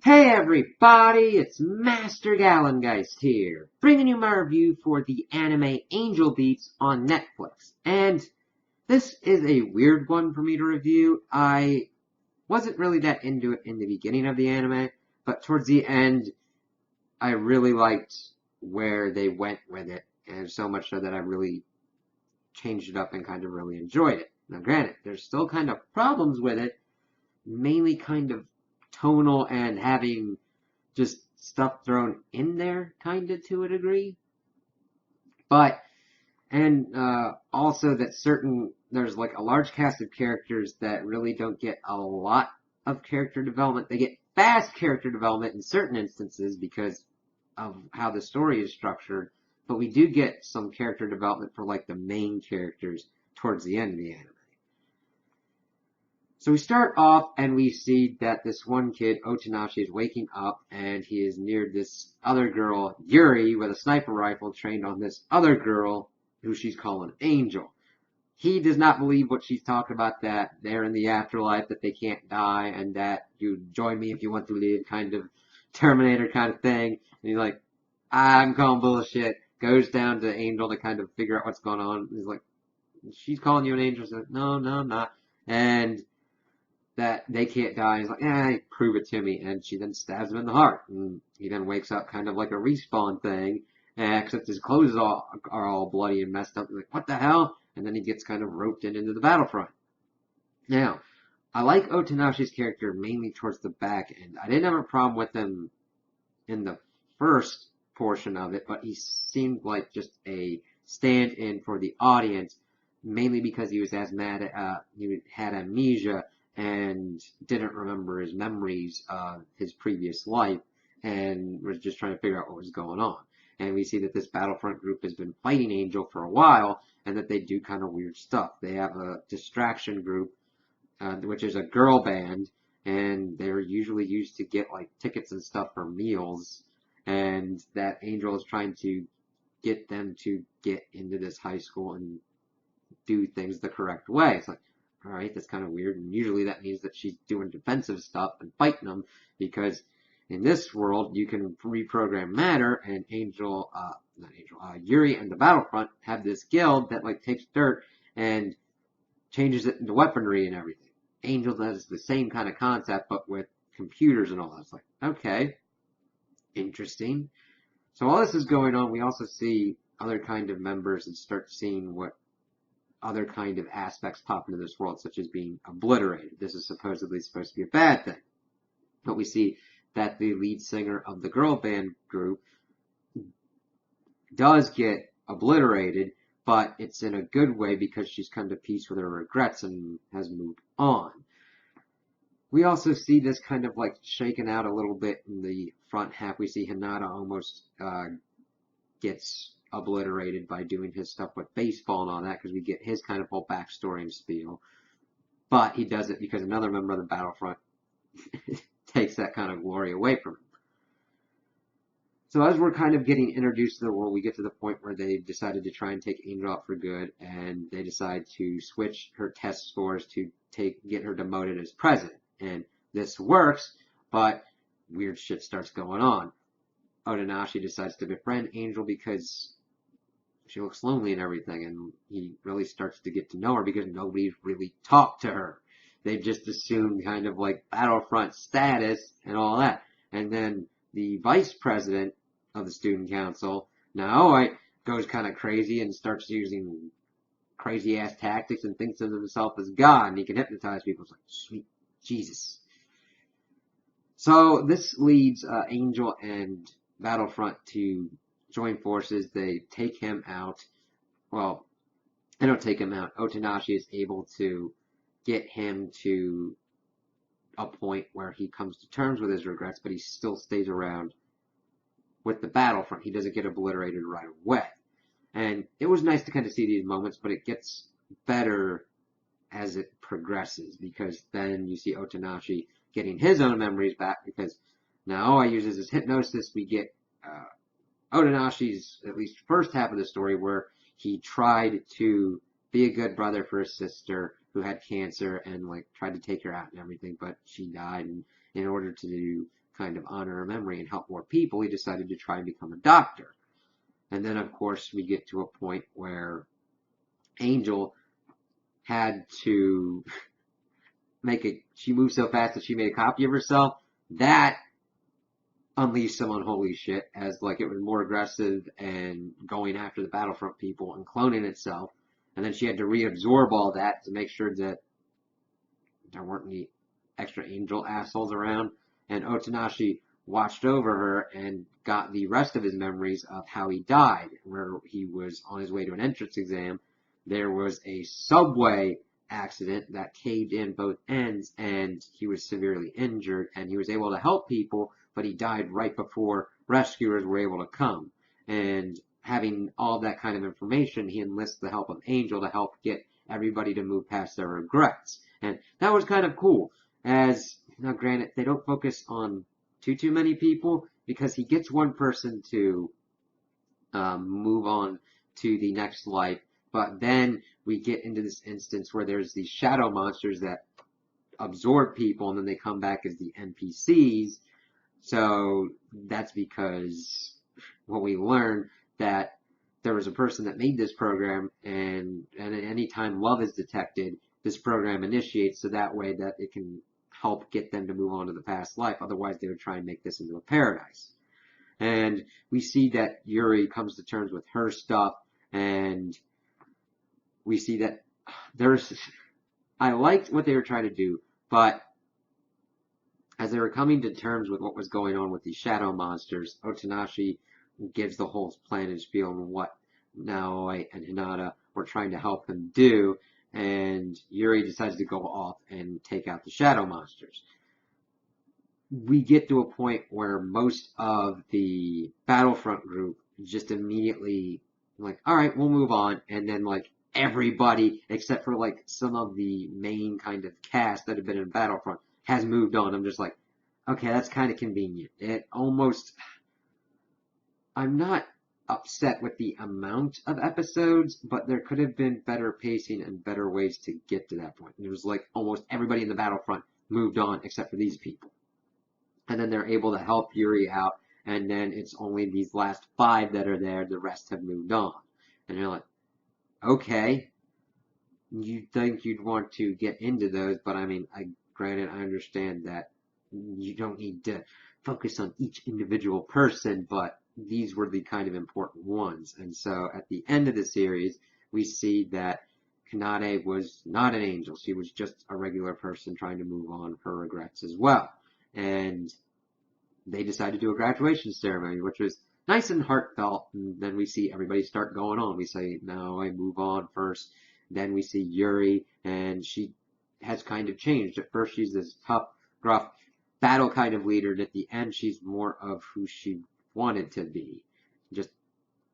Hey everybody, it's Master Gallengeist here, bringing you my review for the anime Angel Beats on Netflix. And this is a weird one for me to review. I wasn't really that into it in the beginning of the anime, but towards the end, I really liked where they went with it, and so much so that I really changed it up and kind of really enjoyed it. Now granted, there's still kind of problems with it, mainly kind of tonal and having just stuff thrown in there, kind of to a degree. But, and also that there's like a large cast of characters that really don't get a lot of character development. They get fast character development in certain instances because of how the story is structured, but we do get some character development for like the main characters towards the end of the anime. So we start off and we see that this one kid, Otanashi, is waking up and he is near this other girl, Yuri, with a sniper rifle trained on this other girl who she's calling Angel. He does not believe what she's talking about, that they're in the afterlife, that they can't die, and that you join me if you want to live, kind of Terminator kind of thing. And he's like, I'm calling bullshit. Goes down to Angel to kind of figure out what's going on. He's like, she's calling you an angel. He's like, no, I'm not. And that they can't die. He's like, prove it to me. And she then stabs him in the heart. And he then wakes up kind of like a respawn thing, except his clothes are all bloody and messed up. He's like, what the hell? And then he gets kind of roped into the battlefront. Now, I like Otanashi's character mainly towards the back end. I didn't have a problem with him in the first portion of it, but he seemed like just a stand-in for the audience, mainly because he was he had amnesia and didn't remember his memories of his previous life and was just trying to figure out what was going on. And we see that this Battlefront group has been fighting Angel for a while and that they do kind of weird stuff. They have a distraction group, which is a girl band, and they're usually used to get like tickets and stuff for meals, and that Angel is trying to get them to get into this high school and do things the correct way. It's like, all right, that's kind of weird. And usually that means that she's doing defensive stuff and fighting them, because in this world you can reprogram matter. And Yuri and the Battlefront have this guild that like takes dirt and changes it into weaponry and everything. Angel does the same kind of concept, but with computers and all that. It's like, okay, interesting. So while this is going on, we also see other kind of members and start seeing what other kind of aspects pop into this world, such as being obliterated. This is supposedly supposed to be a bad thing. But we see that the lead singer of the girl band group does get obliterated, but it's in a good way because she's come to peace with her regrets and has moved on. We also see this kind of like shaken out a little bit in the front half. We see Hinata almost gets obliterated by doing his stuff with baseball and all that, because we get his kind of whole backstory and spiel. But he does it because another member of the Battlefront takes that kind of glory away from him. So as we're kind of getting introduced to the world, we get to the point where they've decided to try and take Angel out for good, and they decide to switch her test scores to get her demoted as president. And this works, but weird shit starts going on. Otanashi decides to befriend Angel because she looks lonely and everything, and he really starts to get to know her because nobody's really talked to her. They've just assumed kind of like Battlefront status and all that. And then the vice president of the student council, Naoi, goes kind of crazy and starts using crazy ass tactics and thinks of himself as God, and he can hypnotize people. It's like, sweet Jesus. So this leads Angel and Battlefront to join forces. They take him out. Well, they don't take him out. Otanashi is able to get him to a point where he comes to terms with his regrets, but he still stays around with the Battlefront. He doesn't get obliterated right away. And it was nice to kind of see these moments, but it gets better as it progresses, because then you see Otanashi getting his own memories back, because now I uses his hypnosis. We get Otanashi's at least first half of the story where he tried to be a good brother for his sister who had cancer and like tried to take her out and everything, but she died, and in order to kind of honor her memory and help more people, he decided to try and become a doctor. And then, of course, we get to a point where Angel had to she moved so fast that she made a copy of herself. That unleashed some unholy shit, as like it was more aggressive and going after the Battlefront people and cloning itself. And then she had to reabsorb all that to make sure that there weren't any extra Angel assholes around. And Otanashi watched over her and got the rest of his memories of how he died, where he was on his way to an entrance exam. There was a subway accident that caved in both ends, and he was severely injured, and he was able to help people, but he died right before rescuers were able to come. And having all that kind of information, he enlists the help of Angel to help get everybody to move past their regrets. And that was kind of cool. As, now granted, they don't focus on too many people, because he gets one person to move on to the next life, but then we get into this instance where there's these shadow monsters that absorb people, and then they come back as the NPCs. So that's because what we learned that there was a person that made this program, and at any time love is detected, this program initiates, so that way that it can help get them to move on to the past life. Otherwise, they would try and make this into a paradise. And we see that Yuri comes to terms with her stuff, and we see that I liked what they were trying to do, but as they were coming to terms with what was going on with these shadow monsters, Otanashi gives the whole plan and spiel on what Naoi and Hinata were trying to help him do, and Yuri decides to go off and take out the shadow monsters. We get to a point where most of the Battlefront group just immediately like, alright, we'll move on, and then like everybody, except for like some of the main kind of cast that have been in Battlefront, has moved on. I'm just like, okay, that's kind of convenient. I'm not upset with the amount of episodes, but there could have been better pacing and better ways to get to that point. It was like almost everybody in the Battlefront moved on except for these people. And then they're able to help Yuri out, and then it's only these last 5 that are there, the rest have moved on. And you're like, okay, you'd think you'd want to get into those, but I mean, granted, I understand that you don't need to focus on each individual person, but these were the kind of important ones. And so at the end of the series, we see that Kanade was not an angel. She was just a regular person trying to move on her regrets as well. And they decided to do a graduation ceremony, which was nice and heartfelt. And then we see everybody start going on. We say, no, I move on first. Then we see Yuri, and she has kind of changed. At first, she's this tough, gruff, battle kind of leader, and at the end, she's more of who she wanted to be. Just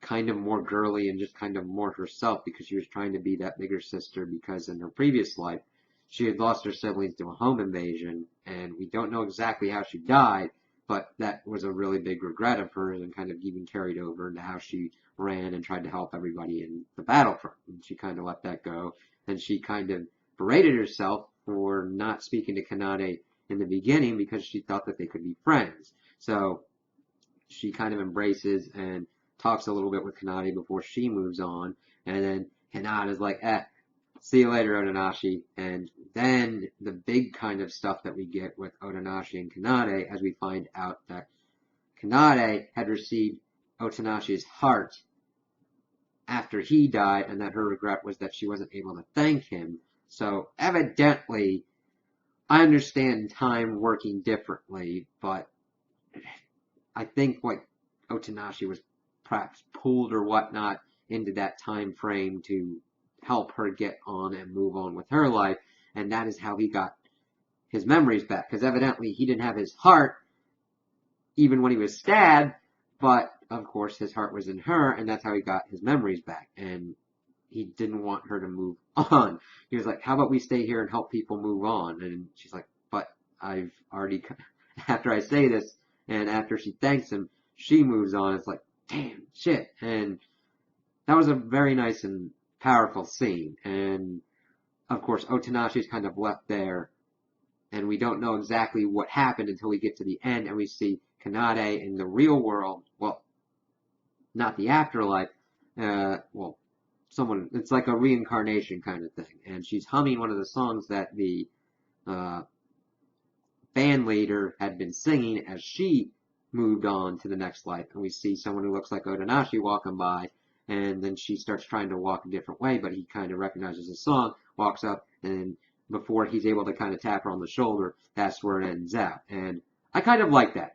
kind of more girly and just kind of more herself, because she was trying to be that bigger sister, because in her previous life, she had lost her siblings to a home invasion, and we don't know exactly how she died, but that was a really big regret of hers, and kind of even carried over into how she ran and tried to help everybody in the Battlefront. And she kind of let that go, and she kind of berated herself for not speaking to Kanade in the beginning, because she thought that they could be friends. So she kind of embraces and talks a little bit with Kanade before she moves on, and then Hinata's like, see you later, Otanashi. And then the big kind of stuff that we get with Otanashi and Kanade, as we find out that Kanade had received Otanashi's heart after he died, and that her regret was that she wasn't able to thank him. So evidently, I understand time working differently, but I think like Otanashi was perhaps pulled or whatnot into that time frame to help her get on and move on with her life, and that is how he got his memories back, because evidently he didn't have his heart even when he was stabbed, but of course his heart was in her, and that's how he got his memories back, and he didn't want her to move on. He was like, how about we stay here and help people move on? And she's like, but I've already, after I say this, and after she thanks him, she moves on. It's like, damn, shit. And that was a very nice and powerful scene. And of course, Otanashi's kind of left there and we don't know exactly what happened until we get to the end and we see Kanade in the real world. Well, not the afterlife. Well, it's like a reincarnation kind of thing. And she's humming one of the songs that the uh, band leader had been singing as she moved on to the next life. And we see someone who looks like Otonashi walking by, and then she starts trying to walk a different way, but he kind of recognizes the song, walks up, and before he's able to kind of tap her on the shoulder, that's where it ends out. And I kind of like that.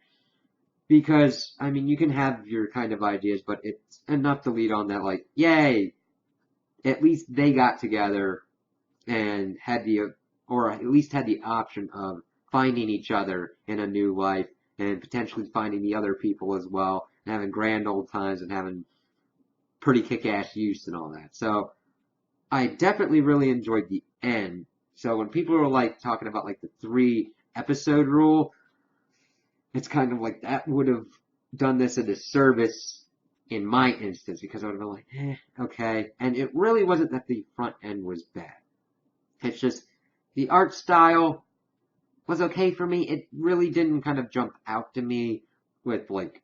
Because, I mean, you can have your kind of ideas, but it's enough to lead on that, like, yay, at least they got together and had or at least had the option of finding each other in a new life and potentially finding the other people as well and having grand old times and having pretty kick-ass use and all that. So I definitely really enjoyed the end. So when people are like talking about like the 3-episode rule, it's kind of like that would have done this a disservice in my instance because I would have been like, okay. And it really wasn't that the front end was bad. It's just the art style was okay for me. It really didn't kind of jump out to me with like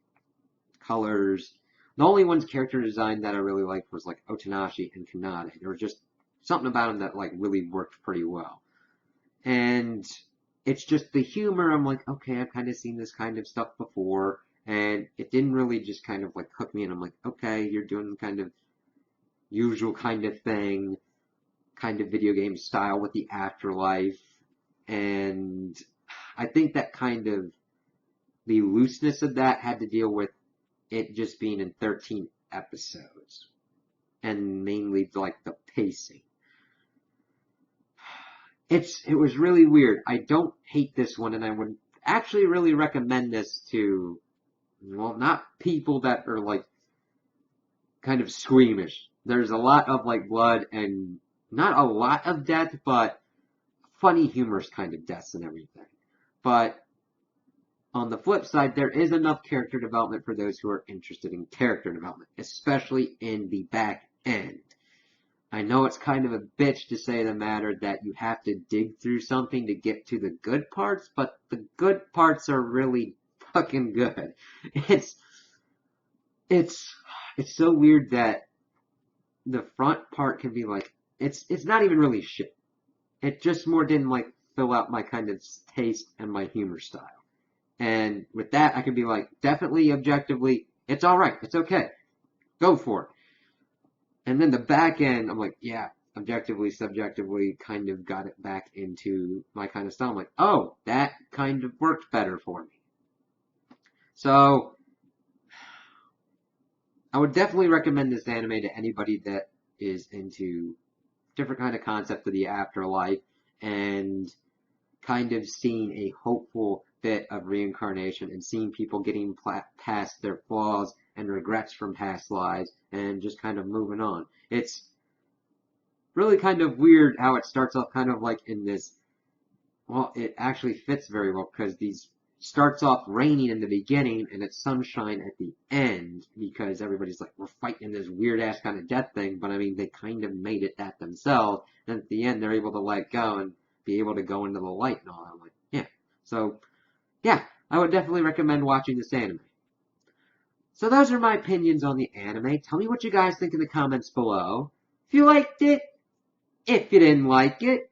colors. The only one's character design that I really liked was like Otonashi and Kanade. There was just something about them that like really worked pretty well. And it's just the humor. I'm like, okay, I've kind of seen this kind of stuff before. And it didn't really just kind of like hook me. And I'm like, okay, you're doing kind of usual kind of thing, kind of video game style with the afterlife. And I think that kind of the looseness of that had to deal with it just being in 13 episodes. And mainly like the pacing. It was really weird. I don't hate this one, and I would actually really recommend this to, well, not people that are like kind of squeamish. There's a lot of like blood and not a lot of death, but funny humorous kind of deaths and everything. But on the flip side, there is enough character development for those who are interested in character development, especially in the back end. I know it's kind of a bitch to say the matter that you have to dig through something to get to the good parts, but the good parts are really fucking good. It's so weird that the front part can be like, it's not even really shit. It just more didn't like fill out my kind of taste and my humor style. And with that, I can be like, definitely, objectively, it's alright, it's okay. Go for it. And then the back end, I'm like, yeah, objectively, subjectively, kind of got it back into my kind of style. I'm like, oh, that kind of worked better for me. So, I would definitely recommend this anime to anybody that is into different kind of concept of the afterlife and kind of seeing a hopeful bit of reincarnation and seeing people getting past their flaws and regrets from past lives and just kind of moving on. It's really kind of weird how it starts off kind of like in this, well, it actually fits very well because these starts off raining in the beginning and it's sunshine at the end because everybody's like, we're fighting this weird ass kind of death thing, but I mean, they kind of made it that themselves. And at the end, they're able to let go and be able to go into the light and all. I'm like, yeah. So, yeah, I would definitely recommend watching this anime. So those are my opinions on the anime. Tell me what you guys think in the comments below. If you liked it, if you didn't like it,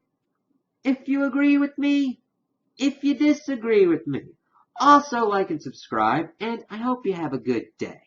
if you agree with me, if you disagree with me. Also like and subscribe, and I hope you have a good day.